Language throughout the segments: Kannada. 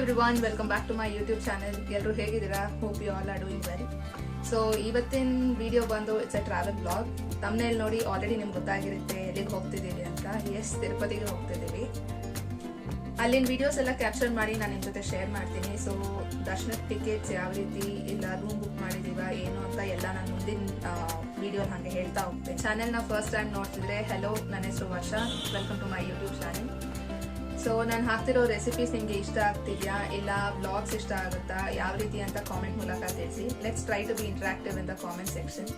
everyone, welcome back to my YouTube channel. ಎಲ್ಲರೂ ಹೇಗಿದ್ದೀರಾ? Hope you all are doing well. So ಇವತ್ತಿನ ವಿಡಿಯೋ ಬಂದು it's a travel blog. Thumbnail ನೋಡಿ ಆಲ್ರೆಡಿ ನಿಮ್ಗೆ ಗೊತ್ತಾಗಿರುತ್ತೆ ಎಲ್ಲಿಗೆ ಹೋಗ್ತಿದ್ದೀವಿ ಅಂತ. ಎಸ್, ತಿರುಪತಿಗೆ ಹೋಗ್ತಿದ್ದೀವಿ. ಅಲ್ಲಿನ ವಿಡಿಯೋಸ್ ಎಲ್ಲ ಕ್ಯಾಪ್ಚರ್ ಮಾಡಿ ನಾನು ನಿಮ್ಮ ಜೊತೆ ಶೇರ್ ಮಾಡ್ತೀನಿ. ಸೊ ದರ್ಶನದ ಟಿಕೆಟ್ಸ್ ಯಾವ ರೀತಿ ಇಲ್ಲ ರೂಮ್ ಬುಕ್ ಮಾಡಿದೀವ ಏನು ಅಂತ ಎಲ್ಲ ನಾನು ಮುಂದಿನ ವಿಡಿಯೋ ಹಾಗೆ ಹೇಳ್ತಾ ಹೋಗ್ತೀನಿ. ಚಾನೆಲ್ನ ಫಸ್ಟ್ ಟೈಮ್ ನೋಡ್ತಿದ್ರೆ ಹೆಲೋ, ನನ್ನ ಹೆಸರು Varsha. Welcome to my YouTube channel. So ನಾನು ಹಾಕ್ತಿರೋ ರೆಸಿಪೀಸ್ ನಿಮಗೆ ಇಷ್ಟ ಆಗ್ತಿದೆಯಾ ಇಲ್ಲ ವ್ಲಾಗ್ಸ್ ಇಷ್ಟ ಆಗುತ್ತಾ ಯಾವ ರೀತಿ ಅಂತ ಕಾಮೆಂಟ್ ಮೂಲಕ ತಿಳಿಸಿ. Let's try to be interactive in the comment section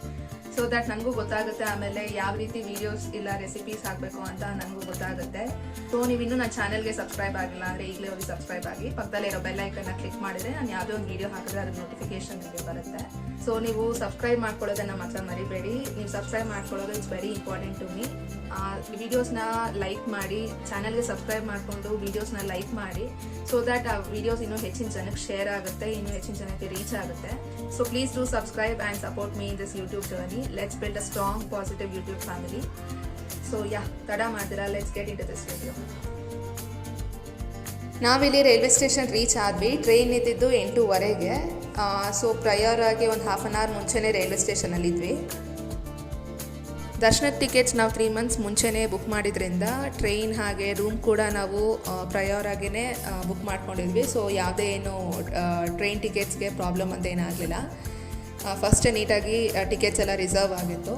so that ನನಗೂ ಗೊತ್ತಾಗುತ್ತೆ. ಆಮೇಲೆ ಯಾವ ರೀತಿ ವಿಡಿಯೋಸ್ ಇಲ್ಲ ರೆಸಿಪೀಸ್ ಹಾಕಬೇಕು ಅಂತ ನನಗೂ ಗೊತ್ತಾಗುತ್ತೆ. ಸೊ ನೀವು ಇನ್ನೂ ನನ್ನ ಚಾನಲ್ಗೆ ಸಬ್ಸ್ಕ್ರೈಬ್ ಆಗಿಲ್ಲ ಅಂದರೆ ಈಗಲೇ ಹೋಗಿ ಸಬ್ಸ್ಕ್ರೈಬ್ ಆಗಿ ಪಕ್ಕದಲ್ಲೇ ಇರೋ ಬೆಲ್ ಐಕನ್ನ ಕ್ಲಿಕ್ ಮಾಡಿದ್ರೆ ನಾನು ಯಾವುದೇ ಒಂದು ವಿಡಿಯೋ ಹಾಕಿದ್ರೆ ಅದ್ರ ನೋಟಿಫಿಕೇಶನ್ ನಿಮಗೆ ಬರುತ್ತೆ. ಸೊ ನೀವು ಸಬ್ಸ್ಕ್ರೈಬ್ ಮಾಡ್ಕೊಳ್ಳೋದನ್ನ ಮಾತ್ರ ಮರಿಬೇಡಿ. ನೀವು ಸಬ್ಸ್ಕ್ರೈಬ್ ಮಾಡ್ಕೊಳ್ಳೋದು it's very important to me. ವಿಡಿಯೋಸ್ನ ಲೈಕ್ ಮಾಡಿ, ಚಾನಲ್ಗೆ ಸಬ್ಸ್ಕ್ರೈಬ್ ಮಾಡಿಕೊಂಡು ವಿಡಿಯೋಸ್ನ ಲೈಕ್ ಮಾಡಿ ಸೊ ದಟ್ ಆ ವಿಡಿಯೋಸ್ ಇನ್ನೂ ಹೆಚ್ಚಿನ ಜನಕ್ಕೆ ಶೇರ್ ಆಗುತ್ತೆ, ಇನ್ನೂ ಹೆಚ್ಚಿನ ಜನಕ್ಕೆ ರೀಚ್ ಆಗುತ್ತೆ. So please do subscribe and support me in this YouTube journey. Let's build a strong positive YouTube family. So ತಡ ಮಾಡ್ತೀರಾ, let's get into this video. ನಾವಿಲ್ಲಿ ರೈಲ್ವೆ ಸ್ಟೇಷನ್ ರೀಚ್ ಆದ್ವಿ. ಟ್ರೈನ್ ಇದ್ದಿದ್ದು 8:15ಗೆ. ಸೊ ಪ್ರಯರ್ ಆಗಿ ಒಂದು ಹಾಫ್ ಆನ್ ಅವರ್ ಮುಂಚೆನೇ ರೈಲ್ವೆ ಸ್ಟೇಷನಲ್ಲಿದ್ವಿ. ದರ್ಶನದ ಟಿಕೆಟ್ಸ್ ನಾವು 3 months ಮುಂಚೆನೇ ಬುಕ್ ಮಾಡಿದ್ರಿಂದ ಟ್ರೈನ್ ಹಾಗೆ ರೂಮ್ ಕೂಡ ನಾವು ಪ್ರಯರ್ ಆಗಿಯೇ ಬುಕ್ ಮಾಡ್ಕೊಂಡಿದ್ವಿ. ಸೊ ಯಾವುದೇ ಏನು ಟ್ರೈನ್ ಟಿಕೆಟ್ಸ್ಗೆ ಪ್ರಾಬ್ಲಮ್ ಅಂತ ಏನಾಗಲಿಲ್ಲ. ಫಸ್ಟೇ ನೀಟಾಗಿ ಟಿಕೆಟ್ಸ್ ಎಲ್ಲ ರಿಸರ್ವ್ ಆಗಿತ್ತು.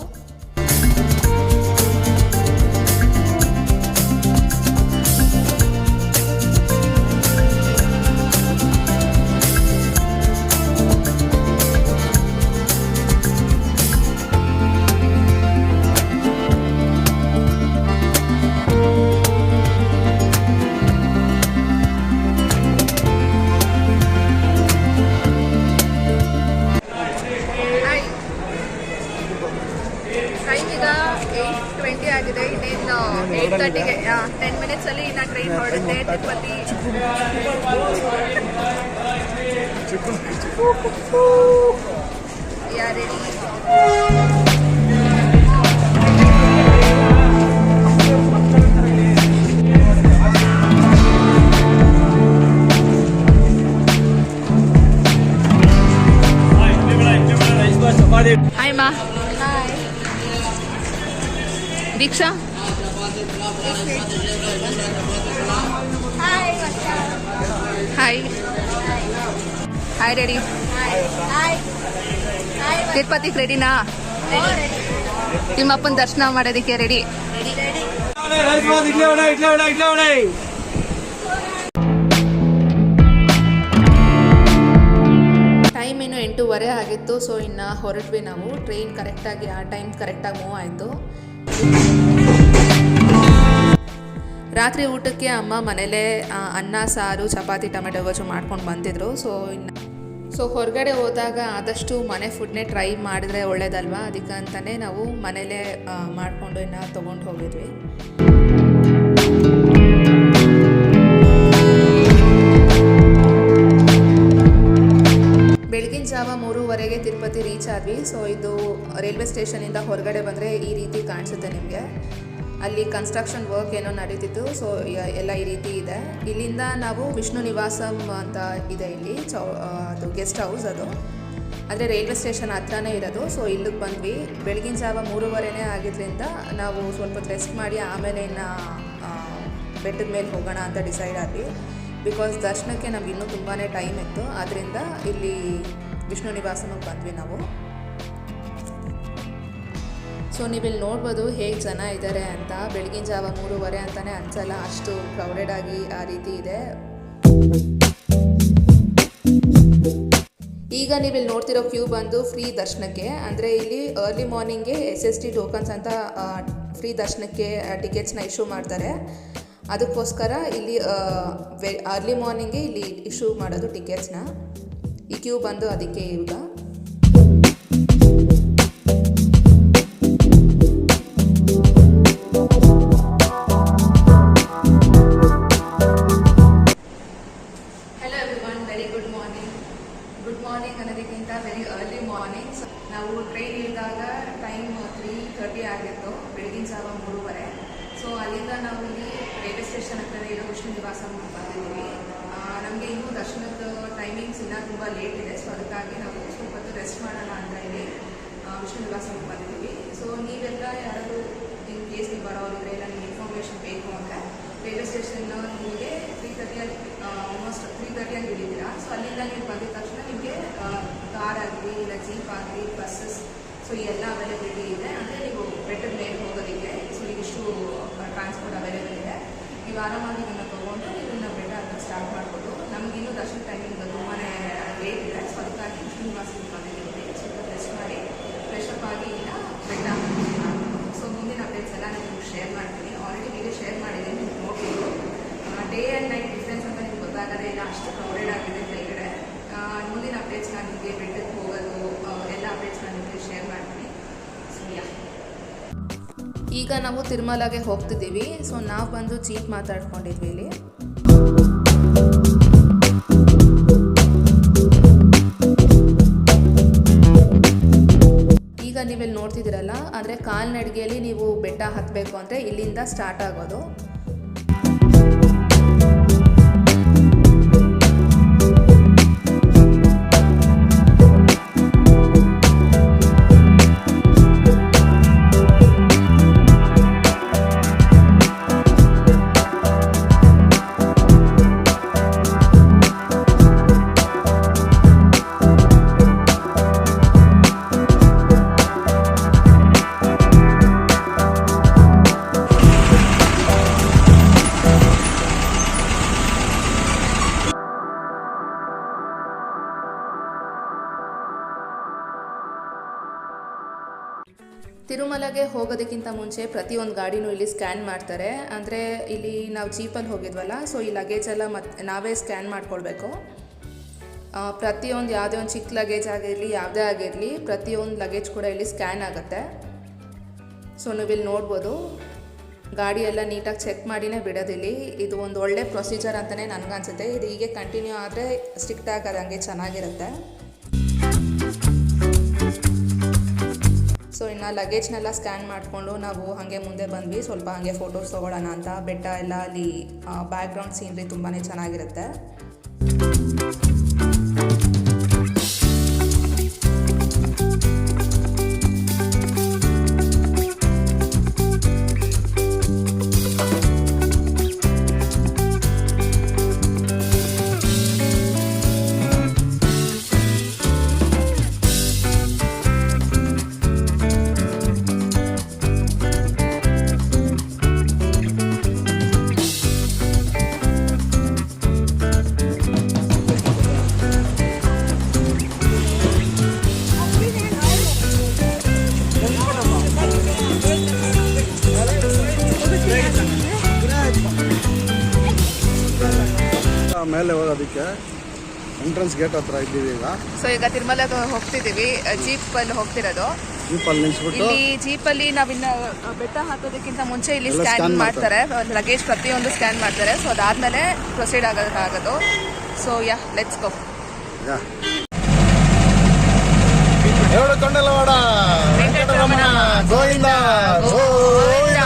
ಆಗಿದೆ. ಇನ್ನೇನು 8:30ಗೆ 10 minutes ಅಲ್ಲಿ ಇನ್ನು ಟ್ರೈನ್ ಹೊರಡುತ್ತೆ ತಿರುಪತಿ. ರೆಡಿ? ಹಾಯ್ ಮಾ. Hi Diksha. Hi hi ready? ತಿರುಪತಿಗೆ ರೆಡಿನಾ? ನಿಮ್ಮಪ್ಪನ ದರ್ಶನ ಮಾಡೋದಕ್ಕೆ ರೆಡಿ? ಟೈಮ್ ಇನ್ನು 8:15 ಆಗಿತ್ತು. ಸೊ ಇನ್ನು ಹೊರಟ್ವಿ ನಾವು. ಟ್ರೈನ್ ಕರೆಕ್ಟಾಗಿ ಆ ಟೈಮ್ ಕರೆಕ್ಟಾಗಿ ಮೂವ್ ಆಯಿತು. ರಾತ್ರಿ ಊಟಕ್ಕೆ ಅಮ್ಮ ಮನೇಲೇ ಅನ್ನ ಸಾರು ಚಪಾತಿ ಟೊಮೆಟೊ ಗೊಜ್ಜು ಮಾಡ್ಕೊಂಡು ಬಂದಿದ್ರು. ಸೊ ಹೊರಗಡೆ ಹೋದಾಗ ಆದಷ್ಟು ಮನೆ ಫುಡ್ನೇ ಟ್ರೈ ಮಾಡಿದ್ರೆ ಒಳ್ಳೇದಲ್ವಾ, ಅದಕ್ಕಂತಲೇ ನಾವು ಮನೇಲೇ ಮಾಡಿಕೊಂಡು ಇನ್ನು ತೊಗೊಂಡು ಹೋಗಿದ್ವಿ. ಬೆಳಗಿನ ಜಾವ 3:15ಗೆ ತಿರುಪತಿ ರೀಚ್ ಆದ್ವಿ. ಸೊ ಇದು ರೈಲ್ವೆ ಸ್ಟೇಷನಿಂದ ಹೊರಗಡೆ ಬಂದರೆ ಈ ರೀತಿ ಕಾಣಿಸುತ್ತೆ ನಿಮಗೆ. ಅಲ್ಲಿ ಕನ್ಸ್ಟ್ರಕ್ಷನ್ ವರ್ಕ್ ಏನೋ ನಡೀತಿತ್ತು. ಸೊ ಎಲ್ಲ ಈ ರೀತಿ ಇದೆ. ಇಲ್ಲಿಂದ ನಾವು ವಿಷ್ಣು ನಿವಾಸಂ ಅಂತ ಇದೆ ಇಲ್ಲಿ, ಅದು ಗೆಸ್ಟ್ ಹೌಸ್. ಅದು ಅಂದರೆ ರೈಲ್ವೆ ಸ್ಟೇಷನ್ ಹತ್ರನೇ ಇರೋದು. ಸೊ ಇಲ್ಲಿಗೆ ಬಂದ್ವಿ. ಬೆಳಗಿನ ಜಾವ 3:15 ಆಗಿದ್ದರಿಂದ ನಾವು ಸ್ವಲ್ಪ ರೆಸ್ಟ್ ಮಾಡಿ ಆಮೇಲೆ ಇನ್ನು ಬೆಟ್ಟದ ಮೇಲೆ ಹೋಗೋಣ ಅಂತ ಡಿಸೈಡ್ ಆದ್ವಿ. ಬಿಕಾಸ್ ದರ್ಶನಕ್ಕೆ ನಮ್ಗೆ ಇನ್ನೂ ತುಂಬಾ ಟೈಮ್ ಇತ್ತು. ಆದ್ದರಿಂದ ಇಲ್ಲಿ ವಿಷ್ಣು ನಿವಾಸಕ್ಕೆ ಬಂದ್ವಿ ನಾವು. ಸೊ ನೀವಿಲ್ಲಿ ನೋಡ್ಬೋದು ಹೇಗೆ ಜನ ಇದ್ದಾರೆ ಅಂತ. ಬೆಳಗಿನ ಜಾವ 3:15 ಅಂತಲೇ ಅನ್ಸಲ್ಲ, ಅಷ್ಟು ಕ್ರೌಡೆಡ್ ಆಗಿ ಆ ರೀತಿ ಇದೆ. ಈಗ ನೀವಿಲ್ಲಿ ನೋಡ್ತಿರೋ ಕ್ಯೂ ಬಂದು ಫ್ರೀ ದರ್ಶನಕ್ಕೆ. ಅಂದರೆ ಇಲ್ಲಿ ಅರ್ಲಿ ಮಾರ್ನಿಂಗ್ಗೆ SST ಟೋಕನ್ಸ್ ಅಂತ ಫ್ರೀ ದರ್ಶನಕ್ಕೆ ಟಿಕೆಟ್ಸ್ನ ಇಶ್ಯೂ ಮಾಡ್ತಾರೆ. ಅದಕ್ಕೋಸ್ಕರ ಇಲ್ಲಿ ಅರ್ಲಿ ಮಾರ್ನಿಂಗ್ಗೆ ಇಲ್ಲಿ ಇಶ್ಯೂ ಮಾಡೋದು ಟಿಕೆಟ್ಸ್ನ. ಈ ಕ್ಯೂ ಬಂದು ಅದಕ್ಕೆ ಈಗ. ಗುಡ್ ಮಾರ್ನಿಂಗ್ ಅನ್ನೋದಕ್ಕಿಂತ ವೆರಿ ಅರ್ಲಿ ಮಾರ್ನಿಂಗ್. ನಾವು ಟ್ರೈನ್ ಇಳಿದಾಗ ಟೈಮ್ 3:30 ಆಗಿತ್ತು, ಬೆಳಗಿನ ಜಾವ 3:15. ಸೊ ಅಲ್ಲಿಂದ ನಾವು ಇಲ್ಲಿ ರೈಲ್ವೆ ಸ್ಟೇಷನ್ ಹತ್ರ ಇರೋ ವಿಷ್ಣು ನಿವಾಸ ಬಂದಿದ್ದೀವಿ. ನಮಗೆ ಇನ್ನೂ ದರ್ಶನದ ಟೈಮಿಂಗ್ಸ್ ಇನ್ನೂ ತುಂಬ ಲೇಟ್ ಇದೆ. ಸೊ ಅದಕ್ಕಾಗಿ ನಾವು ಸ್ವಲ್ಪ ಹೊತ್ತು ರೆಸ್ಟ್ ಮಾಡೋಣ ಅಂತ ಹೇಳಿ ವಿಷ್ಣು ನಿವಾಸಕ್ಕೆ ಬಂದಿದ್ದೀವಿ. ಸೊ ನೀವೆಲ್ಲ ಯಾರಾದರೂ ಇನ್ ಕೇಸ್ ನೀವು ಬರೋರಿದ್ರೆ ಇಲ್ಲ ನಿಮಗೆ ಇನ್ಫಾರ್ಮೇಷನ್ ಬೇಕು ಅಂದರೆ ರೈಲ್ವೆ ಸ್ಟೇಷನ್ ನಿಮಗೆ 3:30 ಆಲ್ಮೋಸ್ಟ್ 3:30 ಆಗಿ ಹಿಡಿತೀರಾ. ಸೊ ಅಲ್ಲಿಂದ ನೀವು ಬಂದಿದ ತಕ್ಷಣ ನಿಮಗೆ ಕಾರ್ ಆಗಲಿ ಇಲ್ಲ ಜೀಪ್ ಆಗಲಿ ಬಸ್ಸಸ್ ಸೊ ಎಲ್ಲ ಅವೈಲೇಬಿಲಿಟಿ ಇದೆ. ಅಂದರೆ ನೀವು ಬೆಟ್ಟದ ಮೇಲೆ ಹೋಗೋದಕ್ಕೆ ಸೊ ಇಷ್ಟು ಟ್ರಾನ್ಸ್ಪೋರ್ಟ್ ಅವೈಲೇಬಲ್ ಇದೆ. ನೀವು ಆರಾಮಾಗಿ ಇದನ್ನು ತೊಗೊಂಡು ನೀವು ಇನ್ನು ಬೆಟ್ಟ ಅಂತ ಸ್ಟಾರ್ಟ್ ಮಾಡ್ಬೋದು. ನಮಗಿನ್ನೂ ದರ್ಶನ ಟೈಮಿಂಗ್ ತುಂಬಾ ಲೇಟ್ ಇದೆ. ಸೊ ಅದಕ್ಕಾಗಿ ವಿಷ್ಣು ನಿವಾಸಕ್ಕೆ ಬಂದಿದ್ದೀವಿ. ಸ್ವಲ್ಪ ರೆಸ್ಟ್ ಮಾಡಿ ಫ್ರೆಶ್ ಅಪ್ ಆಗಿ ಇಲ್ಲ ಬೆಟ್ಟ ಮಾಡ್ಬೋದು. ಸೊ ಮುಂದಿನ ಅಪ್ಡೇಟ್ಸ್ ಎಲ್ಲ ನಿಮಗೆ ಶೇರ್ ಮಾಡ್ತೀನಿ. ಆಲ್ರೆಡಿ ವಿಡಿಯೋ ಶೇರ್ ಮಾಡಿದ್ದೀನಿ, ನೀವು ನೋಡ್ಬೋದು. ಡೇ ಆ್ಯಂಡ್ ನೈಟ್ ಡಿಫ್ರೆನ್ಸ್ ಅಂತ ನಿಮ್ಗೆ ಗೊತ್ತಾಗದೆ ಇಲ್ಲ, ಅಷ್ಟು ಕ್ರೌಡೆಡ್ ಆಗಿದೆ ಕೆಳಗಡೆ. ಮುಂದಿನ ಅಪ್ಡೇಟ್ಸ್ ನಾನು ನಿಮಗೆ ಬೆಟ್ಟಕ್ಕೆ ಹೋಗೋದು ಎಲ್ಲ ಅಪ್ಡೇಟ್ಸ್ ನಾನು ನಿಮಗೆ ಶೇರ್ ಮಾಡ್ತೀನಿ. ಸೊ ಈಗ ನಾವು ತಿರುಮಲಗೆ ಹೋಗ್ತಿದ್ದೀವಿ. ಸೊ ನಾವು ಬಂದು ಜೀಪ್ ಮಾತಾಡ್ಕೊಂಡಿದ್ವಿ ಇಲ್ಲಿ. ಈಗ ನೀವಿಲ್ಲಿ ನೋಡ್ತಿದ್ದೀರಲ್ಲ, ಅಂದರೆ ಕಾಲ್ನಡಿಗೆಯಲ್ಲಿ ನೀವು ಬೆಟ್ಟ ಹತ್ತಬೇಕು ಅಂದರೆ ಇಲ್ಲಿಂದ ಸ್ಟಾರ್ಟ್ ಆಗೋದು. ತಿರುಮಲಗೆ ಹೋಗೋದಕ್ಕಿಂತ ಮುಂಚೆ ಪ್ರತಿಯೊಂದು ಗಾಡಿನೂ ಇಲ್ಲಿ ಸ್ಕ್ಯಾನ್ ಮಾಡ್ತಾರೆ. ಅಂದರೆ ಇಲ್ಲಿ ನಾವು ಜೀಪಲ್ಲಿ ಹೋಗಿದ್ವಲ್ಲ, ಸೊ ಈ ಲಗೇಜ್ ಎಲ್ಲ ನಾವೇ ಸ್ಕ್ಯಾನ್ ಮಾಡ್ಕೊಳ್ಬೇಕು. ಪ್ರತಿಯೊಂದು ಯಾವುದೇ ಒಂದು ಚಿಕ್ಕ ಲಗೇಜ್ ಆಗಿರಲಿ ಯಾವುದೇ ಆಗಿರಲಿ ಪ್ರತಿಯೊಂದು ಲಗೇಜ್ ಕೂಡ ಇಲ್ಲಿ ಸ್ಕ್ಯಾನ್ ಆಗುತ್ತೆ. ಸೊ ನೀವಿಲ್ಲಿ ನೋಡ್ಬೋದು, ಗಾಡಿ ಎಲ್ಲ ನೀಟಾಗಿ ಚೆಕ್ ಮಾಡಿನೇ ಬಿಡೋದಿಲ್ಲಿ. ಇದು ಒಂದು ಒಳ್ಳೆ ಪ್ರೊಸೀಜರ್ ಅಂತಲೇ ನನಗನ್ಸುತ್ತೆ. ಇದು ಹೀಗೆ ಕಂಟಿನ್ಯೂ ಆದರೆ ಸ್ಟ್ರಿಕ್ಟಾಗಿ ಅದು ಹಂಗೆ ಚೆನ್ನಾಗಿರುತ್ತೆ. ಸೊ ಇನ್ನು ಲಗೇಜ್ನೆಲ್ಲ ಸ್ಕ್ಯಾನ್ ಮಾಡಿಕೊಂಡು ನಾವು ಹಾಗೆ ಮುಂದೆ ಬಂದ್ವಿ. ಸ್ವಲ್ಪ ಹಾಗೆ ಫೋಟೋಸ್ ತೊಗೊಳ್ಳೋಣ ಅಂತ. ಬೆಟ್ಟ ಎಲ್ಲ ಅಲ್ಲಿ ಬ್ಯಾಕ್ಗ್ರೌಂಡ್ ಸೀನ್ರಿ ತುಂಬಾ ಚೆನ್ನಾಗಿರುತ್ತೆ. ಮೇಲೆ ಹೋಗೋದಕ್ಕೆ ಎಂಟ್ರೆನ್ಸ್ ಗೇಟ್ ಹತ್ರ ಇದ್ದೀವಿ ಈಗ. ಸೊ ಈಗ ತಿರುಮಲಗೆ ಹೋಗ್ತಿದ್ದೀವಿ. ಜೀಪಲ್ಲಿ ಹೋಗ್ತಿರೋದು. ಜೀಪಲ್ಲಿ ನಿಲ್ಸ್ಬಿಟ್ಟು ಇಲ್ಲಿ ಜೀಪಲ್ಲಿ ನಾವಿನ್ನ ಬೆಟ್ಟ ಹತ್ತೋದಕ್ಕಿಂತ ಮುಂಚೆ ಇಲ್ಲಿ ಸ್ಕ್ಯಾನ್ ಮಾಡ್ತಾರೆ. ಲಗೇಜ್ ಪ್ರತಿಯೊಂದು ಸ್ಕ್ಯಾನ್ ಮಾಡ್ತಾರೆ. ಸೊ ಅದಾದ್ಮೇಲೆ ಪ್ರೊಸೀಡ್ ಆಗೋದು. So let's go. Kondalavada Venkataramana Govinda Govinda.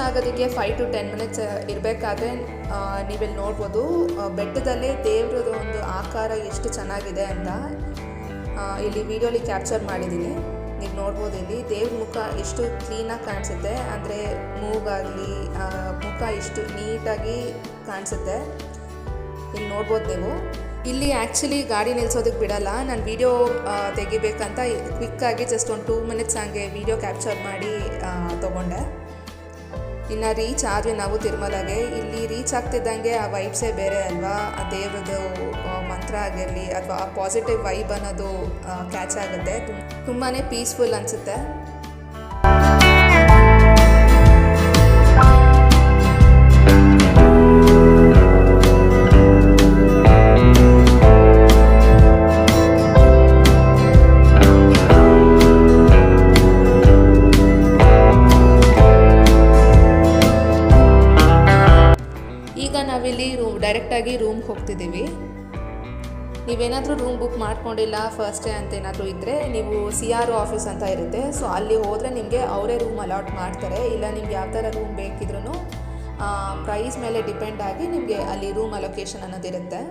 ಆಗೋದಕ್ಕೆ 5 to 10 minutes ಇರಬೇಕಾದ್ರೆ ನೀವಿಲ್ಲಿ ನೋಡ್ಬೋದು ಬೆಟ್ಟದಲ್ಲೇ ದೇವ್ರದ್ದು ಒಂದು ಆಕಾರ ಎಷ್ಟು ಚೆನ್ನಾಗಿದೆ ಅಂತ ಇಲ್ಲಿ ವಿಡಿಯೋಲಿ ಕ್ಯಾಪ್ಚರ್ ಮಾಡಿದ್ದೀನಿ. ನೀವು ನೋಡ್ಬೋದು ಇಲ್ಲಿ ದೇವ್ರ ಮುಖ ಎಷ್ಟು ಕ್ಲೀನಾಗಿ ಕಾಣಿಸುತ್ತೆ, ಅಂದರೆ ಮೂಗಾಗಲಿ ಮುಖ ಎಷ್ಟು ನೀಟಾಗಿ ಕಾಣಿಸುತ್ತೆ. ಇಲ್ಲಿ ನೋಡ್ಬೋದು ನೀವು. ಇಲ್ಲಿ ಆ್ಯಕ್ಚುಲಿ ಗಾಡಿ ನಿಲ್ಸೋದಕ್ಕೆ ಬಿಡಲ್ಲ. ನಾನು ವೀಡಿಯೋ ತೆಗಿಬೇಕಂತ ಕ್ವಿಕ್ಕಾಗಿ ಜಸ್ಟ್ ಒಂದು 2 ಮಿನಿಟ್ಸ್ ಹಂಗೆ ವೀಡಿಯೋ ಕ್ಯಾಪ್ಚರ್ ಮಾಡಿ ತೊಗೊಂಡೆ. ಇನ್ನು ರೀಚ್ ಆದ್ವಿ ನಾವು ತಿರುಮಲಗೆ. ಇಲ್ಲಿ ರೀಚ್ ಆಗ್ತಿದ್ದಂಗೆ ಆ ವೈಬ್ಸೇ ಬೇರೆ ಅಲ್ವಾ, ಆ ದೇವ್ರದ್ದು ಮಂತ್ರ ಆಗಿರಲಿ ಅಥವಾ ಆ ಪಾಸಿಟಿವ್ ವೈಬ್ ಅನ್ನೋದು ಕ್ಯಾಚ್ ಆಗುತ್ತೆ. ತುಂಬಾ ಪೀಸ್ಫುಲ್ ಅನಿಸುತ್ತೆ. ನಾವಿಲ್ಲಿ ಡೈರೆಕ್ಟಾಗಿ ರೂಮ್ಗೆ ಹೋಗ್ತಿದ್ದೀವಿ. ನೀವೇನಾದರೂ ರೂಮ್ ಬುಕ್ ಮಾಡ್ಕೊಂಡಿಲ್ಲ ಫಸ್ಟ್ ಡೇ ಅಂತ ಏನಾದರೂ ಇದ್ದರೆ ನೀವು CRO ಆಫೀಸ್ ಅಂತ ಇರುತ್ತೆ. ಸೊ ಅಲ್ಲಿ ಹೋದರೆ ನಿಮಗೆ ಅವರೇ ರೂಮ್ ಅಲಾಟ್ ಮಾಡ್ತಾರೆ. ಇಲ್ಲ ನಿಮ್ಗೆ ಯಾವ ಥರ ರೂಮ್ ಬೇಕಿದ್ರೂ ಪ್ರೈಸ್ ಮೇಲೆ ಡಿಪೆಂಡ್ ಆಗಿ ನಿಮಗೆ ಅಲ್ಲಿ ರೂಮ್ ಅಲೊಕೇಶನ್ ಅನ್ನೋದಿರುತ್ತೆ.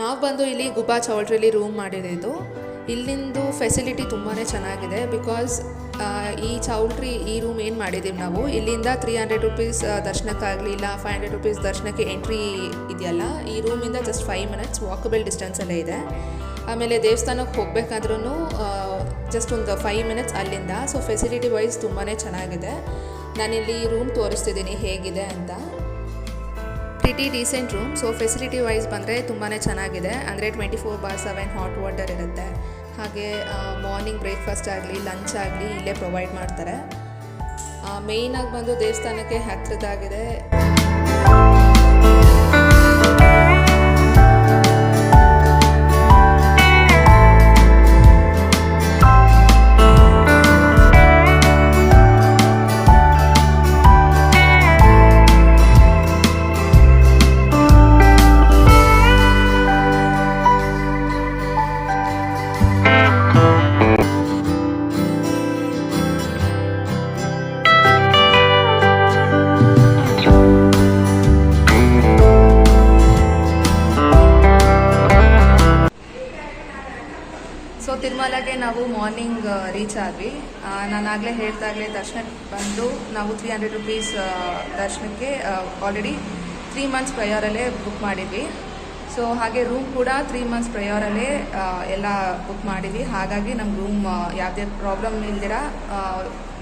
ನಾವು ಬಂದು ಇಲ್ಲಿ ಗುಬ್ಬಾ ಚೌಲ್ಟ್ರಿಲಿ ರೂಮ್ ಮಾಡಿರೋದು. ಇಲ್ಲಿಂದು ಫೆಸಿಲಿಟಿ ತುಂಬಾ ಚೆನ್ನಾಗಿದೆ. ಬಿಕಾಸ್ ಈ ಚೌಲ್ಟ್ರಿ ಈ ರೂಮ್ ಏನು ಮಾಡಿದ್ದೀವಿ ನಾವು, ಇಲ್ಲಿಂದ 300 ರೂಪೀಸ್ ದರ್ಶನಕ್ಕಾಗಲಿ ಇಲ್ಲ 500 ರೂಪೀಸ್ ದರ್ಶನಕ್ಕೆ ಎಂಟ್ರಿ ಇದೆಯಲ್ಲ, ಈ ರೂಮಿಂದ ಜಸ್ಟ್ 5 ಮಿನಿಟ್ಸ್ ವಾಕಬಲ್ ಡಿಸ್ಟೆನ್ಸಲ್ಲೇ ಇದೆ. ಆಮೇಲೆ ದೇವಸ್ಥಾನಕ್ಕೆ ಹೋಗ್ಬೇಕಾದ್ರೂ ಜಸ್ಟ್ ಒಂದು 5 ಮಿನಿಟ್ಸ್ ಅಲ್ಲಿಂದ. ಸೊ ಫೆಸಿಲಿಟಿ ವೈಸ್ ತುಂಬಾ ಚೆನ್ನಾಗಿದೆ. ನಾನಿಲ್ಲಿ ರೂಮ್ ತೋರಿಸ್ತಿದ್ದೀನಿ ಹೇಗಿದೆ ಅಂತ. Pretty decent room. So facility wise ಬಂದರೆ ತುಂಬಾ ಚೆನ್ನಾಗಿದೆ. ಅಂದರೆ 24/7 ಹಾಟ್ ವಾಟರ್ ಇರುತ್ತೆ. ಹಾಗೆ ಮಾರ್ನಿಂಗ್ ಬ್ರೇಕ್ಫಾಸ್ಟ್ ಆಗಲಿ ಲಂಚ್ ಆಗಲಿ ಇಲ್ಲೇ ಪ್ರೊವೈಡ್ ಮಾಡ್ತಾರೆ. ಮೇಯ್ನಾಗಿ ಬಂದು ದೇವಸ್ಥಾನಕ್ಕೆ ಹತ್ತಿರದಾಗಿದೆ. ತಿರುಮಲಗೆ ನಾವು ಮಾರ್ನಿಂಗ್ ರೀಚ್ ಆದ್ವಿ. ನಾನಾಗಲೇ ಹೇಳ್ದಾಗಲೇ ದರ್ಶನಕ್ಕೆ ಬಂದು ನಾವು 300 ರೂಪೀಸ್ ದರ್ಶನಕ್ಕೆ ಆಲ್ರೆಡಿ 3 ಮಂತ್ಸ್ ಪ್ರಯರಲ್ಲೇ ಬುಕ್ ಮಾಡಿದ್ವಿ. ಸೊ ಹಾಗೆ ರೂಮ್ ಕೂಡ 3 ಮಂತ್ಸ್ ಪ್ರಯರಲ್ಲೇ ಎಲ್ಲ ಬುಕ್ ಮಾಡಿದ್ವಿ. ಹಾಗಾಗಿ ನಮ್ಮ ರೂಮ್ ಯಾವುದೇ ಪ್ರಾಬ್ಲಮ್ ಇಲ್ದಿರ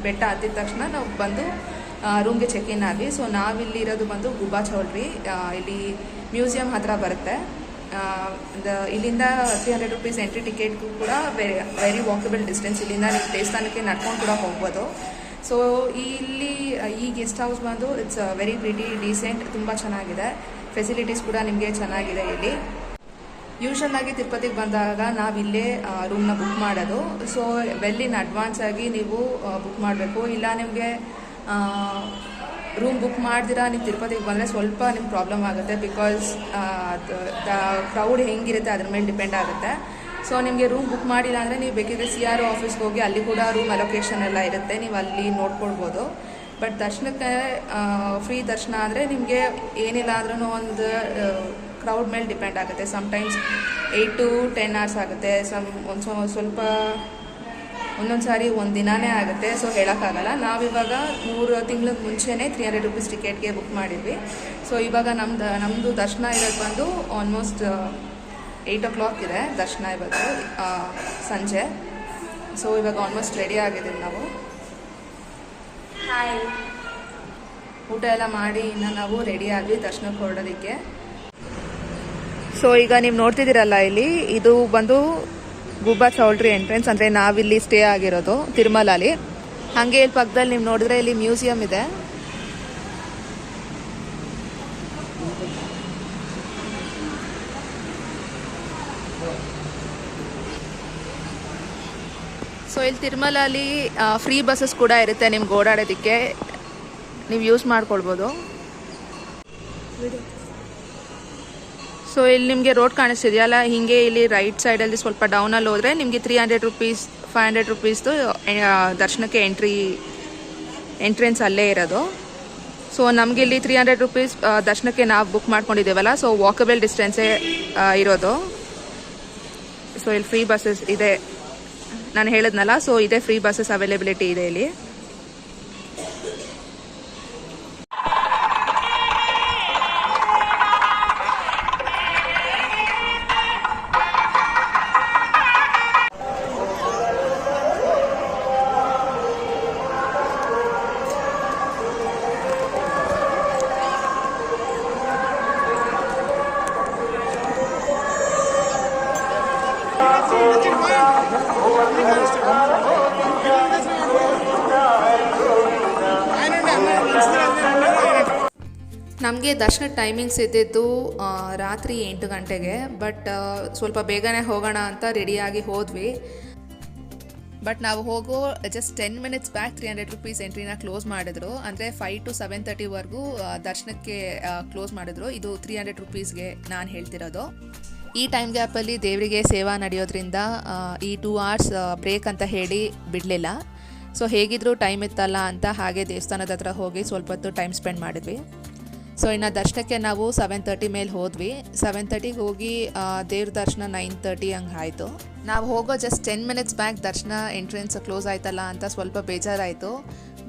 ಬೆಟ್ಟ ಹತ್ತಿದ ತಕ್ಷಣ ನಾವು ಬಂದು ರೂಮ್ಗೆ ಚೆಕ್ ಇನ್ ಆದ್ವಿ. ಸೊ ನಾವಿಲ್ಲಿರೋದು ಬಂದು ಗುಬ್ಬಾ ಚೌಲ್ಟ್ರಿ. ಇಲ್ಲಿ ಮ್ಯೂಸಿಯಂ ಹತ್ರ ಬರುತ್ತೆ. ಇಲ್ಲಿಂದ 300 ರೂಪೀಸ್ ಎಂಟ್ರಿ ಟಿಕೆಟ್ಗೂ ಕೂಡ ವೆರಿ ವಾಕಬಲ್ ಡಿಸ್ಟೆನ್ಸ್. ಇಲ್ಲಿಂದ ನೀವು ದೇವಸ್ಥಾನಕ್ಕೆ ನಡ್ಕೊಂಡು ಕೂಡ ಹೋಗ್ಬೋದು. ಸೊ ಇಲ್ಲಿ ಈ ಗೆಸ್ಟ್ ಹೌಸ್ ಬಂದು ಇಟ್ಸ್ ವೆರಿ ಪ್ರಿಟಿ ಡೀಸೆಂಟ್, ತುಂಬ ಚೆನ್ನಾಗಿದೆ. ಫೆಸಿಲಿಟೀಸ್ ಕೂಡ ನಿಮಗೆ ಚೆನ್ನಾಗಿದೆ ಇಲ್ಲಿ. ಯೂಶಲ್ ಆಗಿ ತಿರುಪತಿಗೆ ಬಂದಾಗ ನಾವಿಲ್ಲೇ ರೂಮ್ನ ಬುಕ್ ಮಾಡೋದು. ಸೊ ವೆಲ್ ಇನ್ ಅಡ್ವಾನ್ಸ್ ಆಗಿ ನೀವು ಬುಕ್ ಮಾಡಬೇಕು. ಇಲ್ಲ ನಿಮಗೆ ರೂಮ್ ಬುಕ್ ಮಾಡ್ದಿರಾ ನೀವು ತಿರುಪತಿಗೆ ಬಂದರೆ ಸ್ವಲ್ಪ ನಿಮ್ಗೆ ಪ್ರಾಬ್ಲಮ್ ಆಗುತ್ತೆ. ಬಿಕಾಸ್ ಕ್ರೌಡ್ ಹೆಂಗಿರುತ್ತೆ ಅದ್ರ ಮೇಲೆ ಡಿಪೆಂಡ್ ಆಗುತ್ತೆ. ಸೊ ನಿಮಗೆ ರೂಮ್ ಬುಕ್ ಮಾಡಿಲ್ಲ ಅಂದರೆ ನೀವು ಬೇಕಿದ್ರೆ CRO ಆಫೀಸ್ಗೆ ಹೋಗಿ ಅಲ್ಲಿ ಕೂಡ ರೂಮ್ ಅಲೊಕೇಶನ್ ಎಲ್ಲ ಇರುತ್ತೆ, ನೀವು ಅಲ್ಲಿ ನೋಡ್ಕೊಳ್ಬೋದು. ಬಟ್ ದರ್ಶನಕ್ಕೆ ಫ್ರೀ ದರ್ಶನ ಆದರೆ ನಿಮಗೆ ಏನಿಲ್ಲ ಅಂದ್ರೂ ಒಂದು ಕ್ರೌಡ್ ಮೇಲೆ ಡಿಪೆಂಡ್ ಆಗುತ್ತೆ. ಸಮ್ಟೈಮ್ಸ್ 8 to 10 hours ಆಗುತ್ತೆ. ಸ್ವಲ್ಪ ಒಂದೊಂದು ಸಾರಿ ಒಂದು ದಿನಾನೇ ಆಗುತ್ತೆ. ಸೊ ಹೇಳೋಕ್ಕಾಗಲ್ಲ. ನಾವಿವಾಗ 3 ತಿಂಗಳ ಮುಂಚೆನೇ 300 ರೂಪೀಸ್ ಟಿಕೆಟ್ಗೆ ಬುಕ್ ಮಾಡಿದ್ವಿ. ಸೊ ಇವಾಗ ನಮ್ಮದು ದರ್ಶನ ಇರೋದು ಬಂದು ಆಲ್ಮೋಸ್ಟ್ 8 o'clock ಇದೆ ದರ್ಶನ ಇವತ್ತು ಸಂಜೆ. ಸೊ ಇವಾಗ ಆಲ್ಮೋಸ್ಟ್ ರೆಡಿ ಆಗಿದ್ದೀವಿ ನಾವು. ಹಾಯ್, ಊಟ ಎಲ್ಲ ಮಾಡಿ ಇನ್ನು ನಾವು ರೆಡಿ ಆದ್ವಿ ದರ್ಶನಕ್ಕೆ ಹೊರಡೋದಕ್ಕೆ. ಸೊ ಈಗ ನೀವು ನೋಡ್ತಿದ್ದೀರಲ್ಲ, ಇಲ್ಲಿ ಇದು ಬಂದು ಗುಬ್ಬಾ ಚೌಲ್ಟ್ರಿ ಎಂಟ್ರೆನ್ಸ್. ಅಂದರೆ ನಾವಿಲ್ಲಿ ಸ್ಟೇ ಆಗಿರೋದು ತಿರುಮಲಲ್ಲಿ. ಹಾಗೆ ಇಲ್ಲಿ ಪಕ್ಕದಲ್ಲಿ ನೀವು ನೋಡಿದ್ರೆ ಇಲ್ಲಿ ಮ್ಯೂಸಿಯಂ ಇದೆ. ಸೊ ಇಲ್ಲಿ ತಿರುಮಲಲ್ಲಿ ಫ್ರೀ ಬಸ್ಸಸ್ ಕೂಡ ಇರುತ್ತೆ ನಿಮ್ಗೆ ಓಡಾಡೋದಕ್ಕೆ, ನೀವು ಯೂಸ್ ಮಾಡ್ಕೊಳ್ಬೋದು. ಸೊ ಇಲ್ಲಿ ನಿಮಗೆ ರೋಡ್ ಕಾಣಿಸ್ತಿದೆಯಲ್ಲ, ಹೀಗೆ ಇಲ್ಲಿ ರೈಟ್ ಸೈಡಲ್ಲಿ ಸ್ವಲ್ಪ ಡೌನಲ್ಲಿ ಹೋದರೆ ನಿಮಗೆ 300 ರೂಪೀಸ್ 500 ರೂಪೀಸ್ದು ದರ್ಶನಕ್ಕೆ ಎಂಟ್ರೆನ್ಸ್ ಅಲ್ಲೇ ಇರೋದು. ಸೊ ನಮಗೆ ಇಲ್ಲಿ 300 ರುಪೀಸ್ ದರ್ಶನಕ್ಕೆ ನಾವು ಬುಕ್ ಮಾಡ್ಕೊಂಡಿದ್ದೇವಲ್ಲ, ಸೊ ವಾಕಬಲ್ ಡಿಸ್ಟೆನ್ಸೇ ಇರೋದು. ಸೊ ಇಲ್ಲಿ ಫ್ರೀ ಬಸ್ಸಸ್ ಇದೆ, ನಾನು ಹೇಳಿದ್ನಲ್ಲ, ಸೊ ಇದೇ ಫ್ರೀ ಬಸ್ಸಸ್ ಅವೈಲೇಬಿಲಿಟಿ ಇದೆ ಇಲ್ಲಿ. ನಮಗೆ ದರ್ಶನ ಟೈಮಿಂಗ್ಸ್ ಇದ್ದಿದ್ದು ರಾತ್ರಿ 8 ಗಂಟೆಗೆ. ಬಟ್ ಸ್ವಲ್ಪ ಬೇಗನೆ ಹೋಗೋಣ ಅಂತ ರೆಡಿಯಾಗಿ ಹೋದ್ವಿ. ಬಟ್ ನಾವು ಹೋಗೋ ಜಸ್ಟ್ 10 ಮಿನಿಟ್ಸ್ ಬ್ಯಾಕ್ 300 ರುಪೀಸ್ ಎಂಟ್ರಿನ ಕ್ಲೋಸ್ ಮಾಡಿದ್ರು. ಅಂದರೆ 5 to 7:30ವರೆಗೂ ದರ್ಶನಕ್ಕೆ ಕ್ಲೋಸ್ ಮಾಡಿದ್ರು. ಇದು 300 ರುಪೀಸ್ಗೆ ನಾನು ಹೇಳ್ತಿರೋದು. ಈ ಟೈಮ್ ಗ್ಯಾಪಲ್ಲಿ ದೇವರಿಗೆ ಸೇವಾ ನಡೆಯೋದ್ರಿಂದ ಈ 2 hours ಬ್ರೇಕ್ ಅಂತ ಹೇಳಿ ಬಿಡಲಿಲ್ಲ. ಸೊ ಹೇಗಿದ್ರೂ ಟೈಮ್ ಇತ್ತಲ್ಲ ಅಂತ ಹಾಗೆ ದೇವಸ್ಥಾನದ ಹತ್ರ ಹೋಗಿ ಸ್ವಲ್ಪ ಹೊತ್ತು ಟೈಮ್ ಸ್ಪೆಂಡ್ ಮಾಡಿದ್ವಿ. ಸೊ ಇನ್ನು ದರ್ಶನಕ್ಕೆ ನಾವು 7:30 ಮೇಲೆ ಹೋದ್ವಿ. 7:30ಗೆ ಹೋಗಿ ದೇವ್ರ ದರ್ಶನ 9:30 ಹಂಗೆ ಆಯಿತು. ನಾವು ಹೋಗೋ ಜಸ್ಟ್ 10 ಮಿನಿಟ್ಸ್ ಬ್ಯಾಕ್ ದರ್ಶನ ಎಂಟ್ರೆನ್ಸ್ ಕ್ಲೋಸ್ ಆಯ್ತಲ್ಲ ಅಂತ ಸ್ವಲ್ಪ ಬೇಜಾರಾಯಿತು.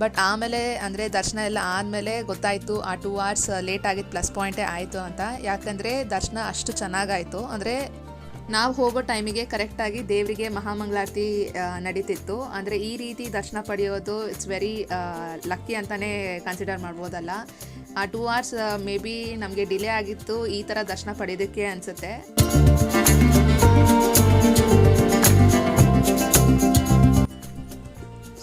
ಬಟ್ ಆಮೇಲೆ ಅಂದರೆ ದರ್ಶನ ಎಲ್ಲ ಆದಮೇಲೆ ಗೊತ್ತಾಯಿತು ಆ 2 hours ಲೇಟ್ ಆಗಿದ್ದು ಪ್ಲಸ್ ಪಾಯಿಂಟೇ ಆಯಿತು ಅಂತ. ಯಾಕಂದರೆ ದರ್ಶನ ಅಷ್ಟು ಚೆನ್ನಾಗಾಯಿತು. ಅಂದರೆ ನಾವು ಹೋಗೋ ಟೈಮಿಗೆ ಕರೆಕ್ಟಾಗಿ ದೇವರಿಗೆ ಮಹಾಮಂಗಳಾರತಿ ನಡೀತಿತ್ತು. ಅಂದರೆ ಈ ರೀತಿ ದರ್ಶನ ಪಡೆಯೋದು ಇಟ್ಸ್ ವೆರಿ ಲಕ್ಕಿ ಅಂತಲೇ ಕನ್ಸಿಡರ್ ಮಾಡ್ಬೋದಲ್ಲ. ಆ 2 hours ಮೇ ಬಿ ನಮಗೆ ಡಿಲೇ ಆಗಿತ್ತು ಈ ಥರ ದರ್ಶನ ಪಡೆಯೋದಕ್ಕೆ ಅನಿಸುತ್ತೆ.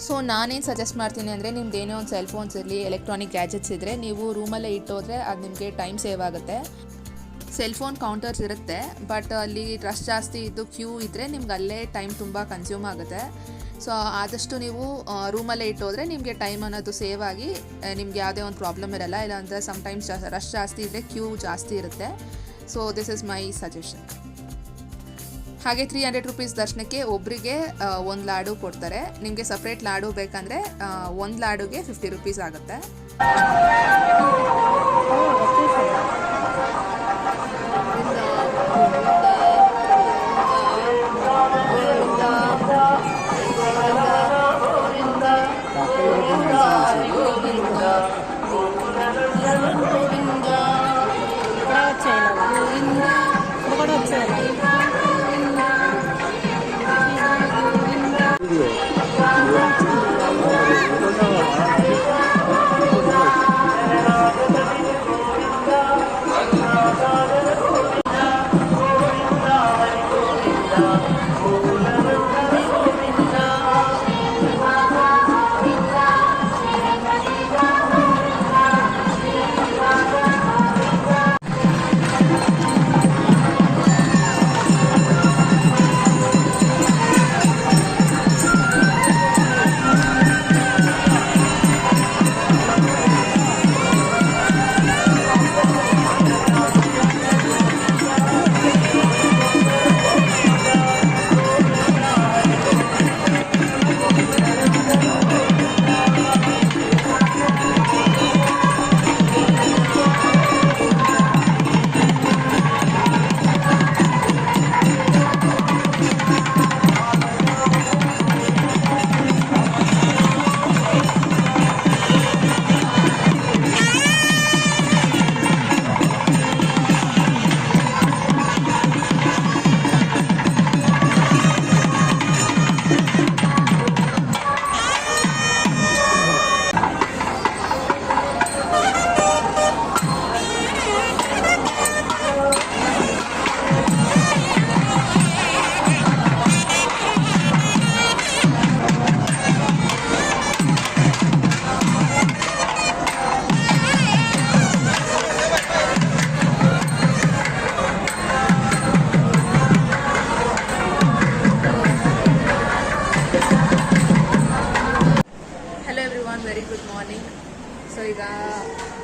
ಸೊ ನಾನೇನು ಸಜೆಸ್ಟ್ ಮಾಡ್ತೀನಿ ಅಂದರೆ ನಿಮ್ದೇನೋ ಒಂದು ಸೆಲ್ ಫೋನ್ಸ್ ಇರಲಿ, ಎಲೆಕ್ಟ್ರಾನಿಕ್ ಗ್ಯಾಜೆಟ್ಸ್ ಇದ್ದರೆ ನೀವು ರೂಮಲ್ಲೇ ಇಟ್ಟೋದ್ರೆ ಅದು ನಿಮಗೆ ಟೈಮ್ ಸೇವ್ ಆಗುತ್ತೆ. ಸೆಲ್ ಫೋನ್ ಕೌಂಟರ್ಸ್ ಇರುತ್ತೆ, ಬಟ್ ಅಲ್ಲಿ ರಶ್ ಜಾಸ್ತಿ ಇದ್ದು ಕ್ಯೂ ಇದ್ದರೆ ನಿಮ್ಗೆ ಅಲ್ಲೇ ಟೈಮ್ ತುಂಬ ಕನ್ಸ್ಯೂಮ್ ಆಗುತ್ತೆ. ಸೊ ಆದಷ್ಟು ನೀವು ರೂಮಲ್ಲೇ ಇಟ್ಟೋದ್ರೆ ನಿಮಗೆ ಟೈಮ್ ಅನ್ನೋದು ಸೇವ್ ಆಗಿ ನಿಮ್ಗೆ ಯಾವುದೇ ಒಂದು ಪ್ರಾಬ್ಲಮ್ ಇರಲ್ಲ. ಇಲ್ಲಾಂದರೆ ಸಮ್ಟೈಮ್ಸ್ ರಶ್ ಜಾಸ್ತಿ ಇದ್ದರೆ ಕ್ಯೂ ಜಾಸ್ತಿ ಇರುತ್ತೆ. So this is my suggestion. ಹಾಗೆ 300 ರುಪೀಸ್ ದರ್ಶನಕ್ಕೆ ಒಬ್ಬರಿಗೆ ಒಂದು ಲಾಡು ಕೊಡ್ತಾರೆ. ನಿಮಗೆ ಸಪ್ರೇಟ್ ಲಾಡು ಬೇಕಂದರೆ ಒಂದು ಲಾಡುಗೆ 50 ರುಪೀಸ್ ಆಗುತ್ತೆ.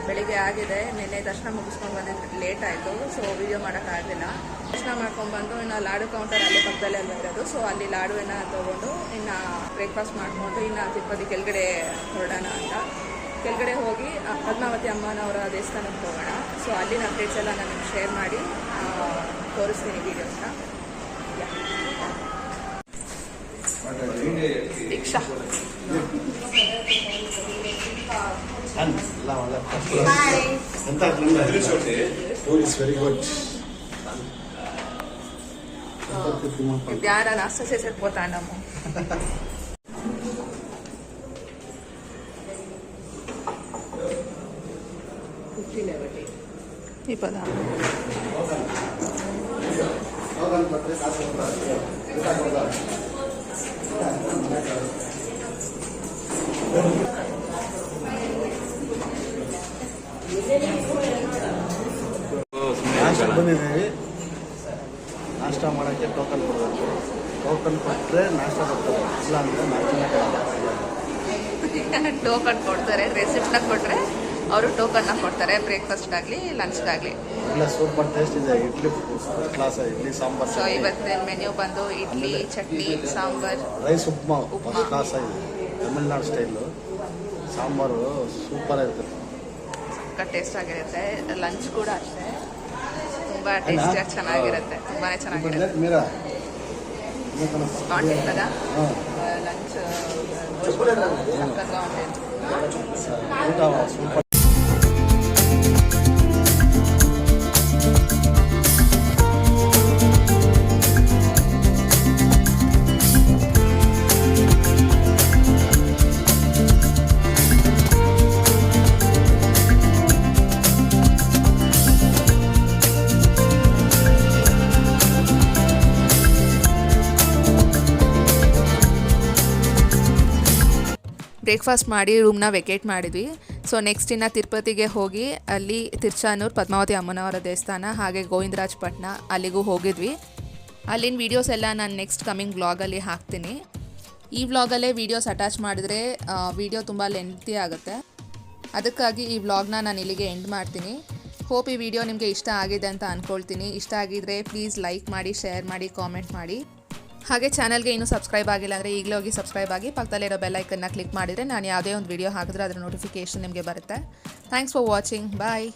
ಬೆಳಿಗ್ಗೆ ಆಗಿದೆ. ನಿನ್ನೆ ದರ್ಶನ ಮುಗಿಸ್ಕೊಂಡು ಬಂದಿದ್ದು ಲೇಟ್ ಆಯಿತು, ಸೊ ವಿಡಿಯೋ ಮಾಡೋಕ್ಕಾಗಲಿಲ್ಲ. ದರ್ಶನ ಮಾಡ್ಕೊಂಡ್ಬಂದು ಇನ್ನು ಲಾಡು ಕೌಂಟರ್ ಅಲ್ಲಿ ಪಕ್ಕದಲ್ಲೇ ಇರೋದು, ಸೊ ಅಲ್ಲಿ ಲಾಡುವನ್ನು ತೊಗೊಂಡು ಇನ್ನು ಬ್ರೇಕ್ಫಾಸ್ಟ್ ಮಾಡಿಕೊಂಡು ಇನ್ನು ತಿರುಪತಿ ಕೆಳಗಡೆ ಹೊರಡೋಣ ಅಂತ. ಕೆಳಗಡೆ ಹೋಗಿ ಪದ್ಮಾವತಿ ಅಮ್ಮನವರ ದೇವಸ್ಥಾನಕ್ಕೆ ಹೋಗೋಣ. ಸೊ ಅಲ್ಲಿನ ಅಪ್ಡೇಟ್ಸ್ ಎಲ್ಲ ನಾನು ನಿಮ್ಗೆ ಶೇರ್ ಮಾಡಿ ತೋರಿಸ್ತೀನಿ ವೀಡಿಯೋಸ್ನ. ದೀಕ್ಷಾ ವೆರಿ ಗುಡ್. ध्यान नाश्ता से सरिपोतांडमु. ఈ పద ಬಂದಿದ್ದೀವಿ. ನಾಷ್ಟ ಮಾಡೋಕ್ಕೆ ಟೋಕನ್ ಕೊಡಬೇಕು. ಟೋಕನ್ ಕೊಟ್ಟರೆ ನಾಷ್ಟ ಬರ್ತದೆ, ಇಲ್ಲ ಅಂದರೆ ನಾಷ್ಟ ಟೋಕನ್ ಕೊಡ್ತಾರೆ. ರೆಸಿಪ್ಟ್ನ ಕೊಟ್ಟರೆ ಅವರು ಟೋಕನ್ನ ಕೊಡ್ತಾರೆ, ಬ್ರೇಕ್ಫಾಸ್ಟ್ಗಾಗಲಿ ಲಂಚ್ಗಾಗಲಿ. ಇಲ್ಲ ಸೂಪರ್ ಟೇಸ್ಟ್ ಇದೆ. ಇಡ್ಲಿ ಕ್ಲಾಸ್, ಇಡ್ಲಿ ಸಾಂಬಾರ್. ಸೊ ಇವತ್ತಿನ ಮೆನ್ಯೂ ಬಂದು idli, chutney, sambar, rice upma first class ಆಗಿದೆ. ತಮಿಳ್ನಾಡು ಸ್ಟೈಲು ಸಾಂಬಾರು ಸೂಪರ್ ಆಗಿರುತ್ತೆ, ಟೇಸ್ಟ್ ಆಗಿರುತ್ತೆ. ಲಂಚ್ ಕೂಡ ಅಷ್ಟೇ ತುಂಬ ಟೇಸ್ಟಿಯಾಗಿ ಚೆನ್ನಾಗಿರುತ್ತೆ, ತುಂಬಾ ಚೆನ್ನಾಗಿರುತ್ತೆ. ಮೀರಾ ಕಾಂಟೆಕ್ಟದ ಲಂಚ್ ಸೂಪರ್. ಬ್ರೇಕ್ಫಾಸ್ಟ್ ಮಾಡಿ ರೂಮ್ನ ವೆಕೇಟ್ ಮಾಡಿದ್ವಿ. ಸೊ ನೆಕ್ಸ್ಟ್ ಇನ್ನು ತಿರುಪತಿಗೆ ಹೋಗಿ ಅಲ್ಲಿ ತಿರ್ಚಾನೂರು ಪದ್ಮಾವತಿ ಅಮ್ಮನವರ ದೇವಸ್ಥಾನ ಹಾಗೆ ಗೋವಿಂದರಾಜಪಟ್ಟಣ ಅಲ್ಲಿಗೂ ಹೋಗಿದ್ವಿ. ಅಲ್ಲಿನ ವೀಡಿಯೋಸ್ ಎಲ್ಲ ನಾನು ನೆಕ್ಸ್ಟ್ ಕಮಿಂಗ್ ವ್ಲಾಗಲ್ಲಿ ಹಾಕ್ತೀನಿ. ಈ ವ್ಲಾಗಲ್ಲೇ ವೀಡಿಯೋಸ್ ಅಟ್ಯಾಚ್ ಮಾಡಿದರೆ ವೀಡಿಯೋ ತುಂಬ ಲೆಂತಿ ಆಗುತ್ತೆ. ಅದಕ್ಕಾಗಿ ಈ ವ್ಲಾಗ್ನ ನಾನು ಇಲ್ಲಿಗೆ ಎಂಡ್ ಮಾಡ್ತೀನಿ. ಹೋಪ್ ಈ ವಿಡಿಯೋ ನಿಮಗೆ ಇಷ್ಟ ಆಗಿದೆ ಅಂತ ಅಂದ್ಕೊಳ್ತೀನಿ. ಇಷ್ಟ ಆಗಿದ್ದರೆ ಪ್ಲೀಸ್ ಲೈಕ್ ಮಾಡಿ, ಶೇರ್ ಮಾಡಿ, ಕಾಮೆಂಟ್ ಮಾಡಿ. ಹಾಗೆ ಚಾನಲ್ಗೆ ಇನ್ನೂ ಸಬ್ಸ್ಕ್ರೈಬ್ ಆಗಿಲ್ಲ ಅಂದರೆ ಈಗಲೇ ಹೋಗಿ ಸಬ್ಸ್ಕ್ರೈಬ್ ಆಗಿ ಪಕ್ಕದಲ್ಲಿರೋ ಬೆಲ್ ಐಕನ್ನ ಕ್ಲಿಕ್ ಮಾಡಿದರೆ ನಾನು ಯಾವುದೇ ಒಂದು ವಿಡಿಯೋ ಹಾಕಿದ್ರೆ ಅದರ ನೋಟಿಫಿಕೇಷನ್ ನಿಮಗೆ ಬರುತ್ತೆ. Thanks for watching. ಬಾಯ್.